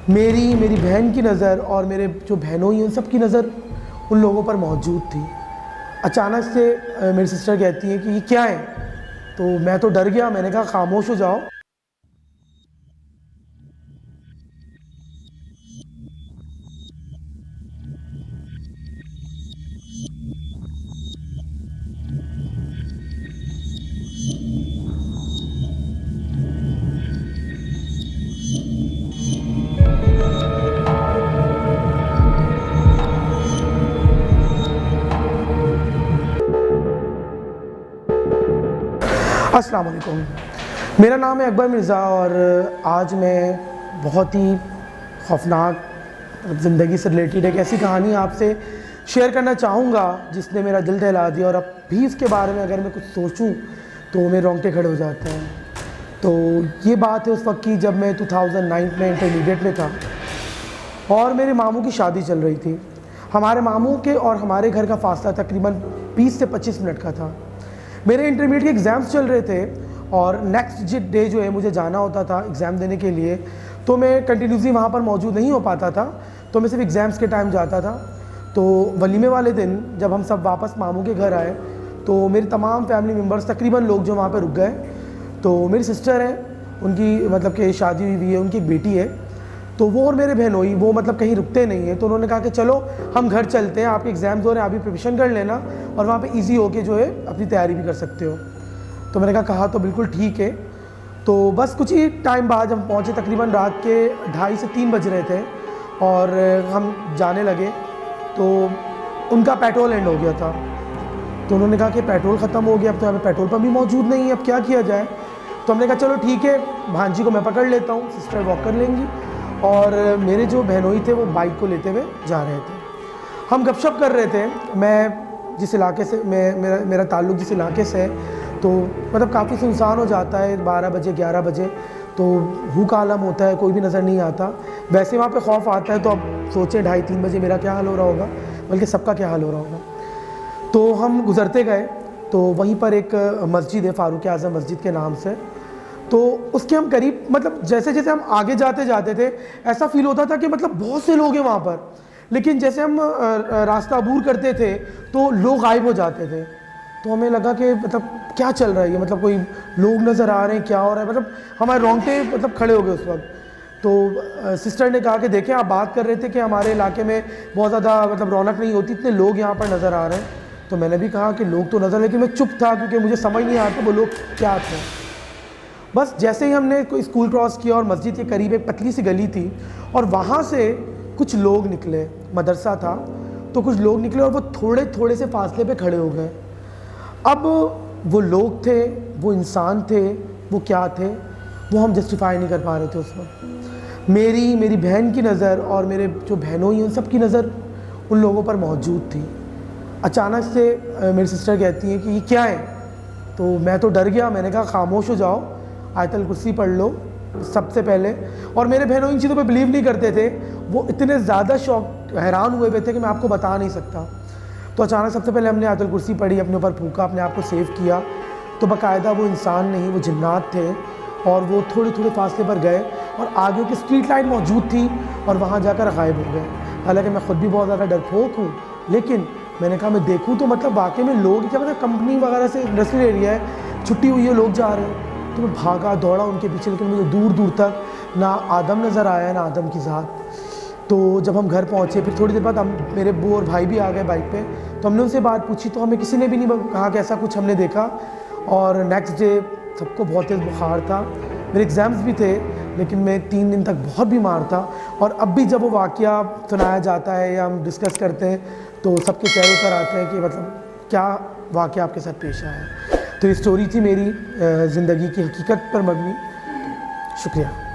मेरी बहन की नज़र और मेरे जो बहनोई उन सब की नज़र उन लोगों पर मौजूद थी। अचानक से मेरी सिस्टर कहती है कि ये क्या है? तो मैं तो डर गया, मैंने कहा खामोश हो जाओ। अस्सलाम वालेकुम, मेरा नाम है अकबर मिर्ज़ा और आज मैं बहुत ही खौफनाक ज़िंदगी से रिलेटेड एक ऐसी कहानी आपसे शेयर करना चाहूँगा जिसने मेरा दिल दहला दिया। और अब भी इसके बारे में अगर मैं कुछ सोचूं तो मेरे रोंगटे खड़े हो जाते हैं। तो ये बात है उस वक्त की जब मैं 2009 में इंटरमीडिएट में था और मेरे मामू की शादी चल रही थी। हमारे मामू के और हमारे घर का फासला तकरीबन 20 से 25 मिनट का था। मेरे इंटरमीडिएट के एग्ज़ाम्स चल रहे थे और नेक्स्ट डे जो है मुझे जाना होता था एग्ज़ाम देने के लिए, तो मैं कंटिन्यूसली वहाँ पर मौजूद नहीं हो पाता था, तो मैं सिर्फ एग्ज़ाम्स के टाइम जाता था। तो वलीमे वाले दिन जब हम सब वापस मामू के घर आए तो मेरे तमाम फैमिली मेम्बर्स तकरीबन लोग जो वहाँ पर रुक गए। तो मेरी सिस्टर है, उनकी मतलब कि शादी हुई है, उनकी एक बेटी है, तो वो और मेरे बहनोई वो मतलब कहीं रुकते नहीं हैं। तो उन्होंने कहा कि चलो हम घर चलते हैं, आपके एग्ज़ाम्स हो रहे हैं, आप भी प्रिपरेशन कर लेना और वहाँ पे इजी होके जो है अपनी तैयारी भी कर सकते हो। तो मैंने कहा तो बिल्कुल ठीक है। तो बस कुछ ही टाइम बाद हम पहुँचे, तकरीबन रात के 2:30 से 3 बज रहे थे और हम जाने लगे तो उनका पेट्रोल एंड हो गया था। तो उन्होंने कहा कि पेट्रोल ख़त्म हो गया, अब तो यहाँ पे पेट्रोल पंप भी मौजूद नहीं है, अब क्या किया जाए? तो हमने कहा चलो ठीक है, भांजी को मैं पकड़ लेता हूँ, सिस्टर वॉक कर लेंगी और मेरे जो बहनोई थे वो बाइक को लेते हुए जा रहे थे। हम गपशप कर रहे थे। मैं जिस इलाके से मेरा ताल्लुक़ जिस इलाके से है तो मतलब काफ़ी सुनसान हो जाता है 12 बजे 11 बजे, तो हूक आलम होता है, कोई भी नज़र नहीं आता। वैसे वहाँ पे खौफ आता है, तो अब सोचें 2:30-3 बजे मेरा क्या हाल हो रहा होगा, बल्कि सबका क्या हाल हो रहा होगा। तो हम गुज़रते गए तो वहीं पर एक मस्जिद है, फ़ारूक आज़म मस्जिद के नाम से। तो उसके हम करीब मतलब जैसे जैसे हम आगे जाते जाते थे ऐसा फील होता था कि मतलब बहुत से लोग हैं वहाँ पर, लेकिन जैसे हम रास्ता अबूर करते थे तो लोग गायब हो जाते थे। तो हमें लगा कि मतलब क्या चल रहा है ये, मतलब कोई लोग नज़र आ रहे हैं, क्या हो रहा है, मतलब हमारे रोंगटे मतलब खड़े हो गए उस वक्त। तो सिस्टर ने कहा कि देखें आप बात कर रहे थे कि हमारे इलाके में बहुत ज़्यादा मतलब रौनक नहीं होती, इतने लोग यहाँ पर नज़र आ रहे हैं। तो मैंने भी कहा कि लोग तो नज़र, लेकिन मैं चुप था क्योंकि मुझे समझ नहीं आता वो लोग क्या थे। बस जैसे ही हमने कोई स्कूल क्रॉस किया और मस्जिद के करीब एक पतली सी गली थी और वहाँ से कुछ लोग निकले, मदरसा था तो कुछ लोग निकले और वो थोड़े थोड़े से फासले पे खड़े हो गए। अब वो लोग थे, वो इंसान थे, वो क्या थे, वो हम जस्टिफाई नहीं कर पा रहे थे उस वक्त। मेरी बहन की नज़र और मेरे जो बहनोई उन सब की नज़र उन लोगों पर मौजूद थी। अचानक से मेरी सिस्टर कहती है कि ये क्या है? तो मैं तो डर गया, मैंने कहा खामोश हो जाओ, आयतल कुर्सी पढ़ लो सबसे पहले। और मेरे बहनों इन चीज़ों पे बिलीव नहीं करते थे, वो इतने ज़्यादा हैरान हुए हुए थे कि मैं आपको बता नहीं सकता। तो अचानक सबसे पहले हमने आयतल कुर्सी पढ़ी, अपने ऊपर फूंका, अपने आप को सेव किया। तो बाकायदा वो इंसान नहीं, वो जिन्नात थे और वो थोड़े थोड़े फासले पर गए और आगे की स्ट्रीट लाइट मौजूद थी और वहाँ जाकर गायब हो गए। हालाँकि मैं ख़ुद भी बहुत ज़्यादा डरपोक हूँ, लेकिन मैंने कहा मैं देखूँ तो मतलब वाकई में लोग क्या, मतलब कंपनी वगैरह से इंडस्ट्रियल एरिया है, छुट्टी हुई है, लोग जा रहे हैं। तो मैं भागा दौड़ा उनके पीछे, लेकिन मुझे दूर दूर तक ना आदम नज़र आया ना आदम की ज़ात। तो जब हम घर पहुँचे फिर थोड़ी देर बाद हम मेरे बू और भाई भी आ गए बाइक पे, तो हमने उनसे बात पूछी तो हमें किसी ने भी नहीं कहा कि ऐसा कुछ हमने देखा। और नेक्स्ट डे सबको बहुत तेज़ बुखार था, मेरे एग्ज़ाम्स भी थे, लेकिन मैं 3 दिन तक बहुत बीमार था। और अब भी जब वो वाक़या सुनाया जाता है या हम डिस्कस करते हैं तो सबके चेहरे पर आते हैं कि मतलब क्या वाक़या आपके साथ पेश आया है। तो ये स्टोरी थी मेरी ज़िंदगी की हकीकत पर मबनी। शुक्रिया।